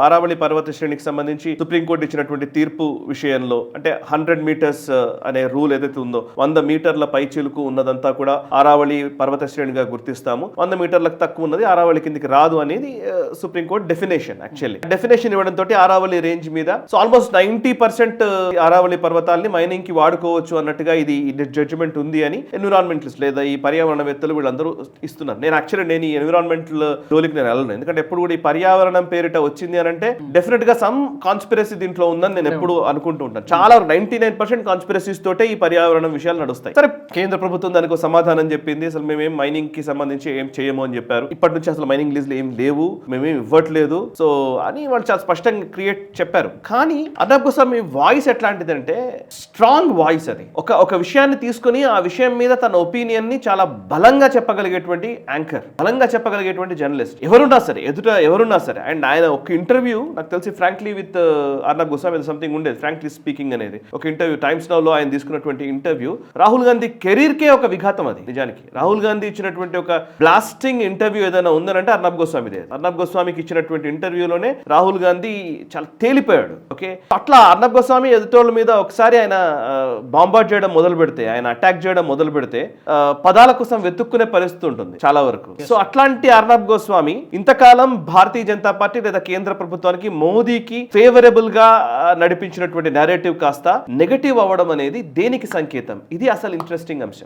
ఆరావళి పర్వత శ్రేణికి సంబంధించి సుప్రీంకోర్టు ఇచ్చినటువంటి తీర్పు విషయంలో అంటే 100 మీటర్స్ అనే రూల్ ఏదైతే ఉందో 100 మీటర్ల పైచిలుకు ఉన్నదంతా కూడా ఆరావళి పర్వత శ్రేణిగా గుర్తిస్తాము, 100 మీటర్లకు తక్కువ ఉన్నది ఆరావళి కిందికి రాదు అనేది సుప్రీంకోర్టు డెఫినేషన్. యాక్చువల్లీ డెఫినేషన్ ఇవ్వడం తోటి ఆరావళి రేంజ్ మీద సో ఆల్మోస్ట్ 90% ఆరావళి పర్వతాలని మైనింగ్ కి వాడుకోవచ్చు అన్నట్టుగా ఇది జడ్జిమెంట్ ఉంది అని ఎన్విరాన్మెంటలిస్ట్ లేదా ఈ పర్యావరణవేత్తలు వీళ్ళందరూ ఇస్తున్నారు. నేను ఈ ఎన్విరాన్మెంటల్ జోలికి నేను వెళ్ళను, ఎందుకంటే ఎప్పుడు కూడా ఈ పర్యావరణం పేరిట వచ్చింది అంటే డెఫినెట్ గా సమ్ కాన్స్పిరసీ దీంట్లో ఉందని నేను ఎప్పుడు అనుకుంటూ ఉంటాను. చాలా 99% కాన్స్పిరసీస్ తోటే ఈ పర్యావరణం విషయాలు నడుస్తాయి. సరే, కేంద్ర ప్రభుత్వం దానికి సమాధానం చెప్పింది, అసలు మేమేం మైనింగ్ కి సంబంధించి ఏం చేయము అని చెప్పారు. ఇప్పటి నుంచి అసలు మైనింగ్ లీజులు ఏం లేవు, మేమేం ఇవ్వట్లేదు సో అని వాళ్ళు చాలా స్పష్టంగా చెప్పారు. కానీ అర్నబ్ గోస్వామి వాయిస్ ఎట్లాంటిదంటే స్ట్రాంగ్ వాయిస్. అది ఒక విషయాన్ని తీసుకుని ఆ విషయం మీద తన ఒపీనియన్ ని చాలా బలంగా చెప్పగలిగేటువంటి యాంకర్, బలంగా చెప్పగలిగేటువంటి జర్నలిస్ట్ ఎవరున్నా సరే, ఎదుట ఎవరున్నా సరే. అండ్ ఆయన ఒక ఇంటర్వ్యూ నాకు తెలిసి frankly with Arnab Goswami something ఉండేది, ఫ్రాంక్లీ స్పీకింగ్ అనేది ఒక ఇంటర్వ్యూ టైమ్స్ నౌ లో ఆయన తీసుకున్నటువంటి ఇంటర్వ్యూ రాహుల్ గాంధీ కెరీర్ కే ఒక విఘాతం. అది నిజానికి రాహుల్ గాంధీ ఇచ్చినటువంటి ఒక బ్లాస్టింగ్ ఇంటర్వ్యూ ఏదైనా ఉందనంటే అర్నబ్ గోస్వామిదే. అర్నబ్ గోస్వామికి ఇచ్చినటువంటి ఇంటర్వ్యూలోనే రాహుల్ గాంధీ చాలా తేలిపోయాడు. ఓకే, అట్లా అర్నబ్ గోస్వామి ఎదుటోళ్ళ మీద ఒకసారి ఆయన బాంబార్డ్ చేయడం మొదలు పెడితే, ఆయన అటాక్ చేయడం మొదలు పెడితే పదాల కోసం వెతుక్కునే పరిస్థితి ఉంటుంది చాలా వరకు. సో అట్లాంటి అర్నబ్ గోస్వామి ఇంతకాలం భారతీయ జనతా పార్టీ లేదా కేంద్ర ప్రభుత్వానికి మోదీకి ఫేవరబుల్ గా నడిపించినటువంటి నేరేటివ్ కాస్త నెగటివ్ అవ్వడం అనేది దేనికి సంకేతం? ఇది అసలు ఇంట్రెస్టింగ్ అంశం.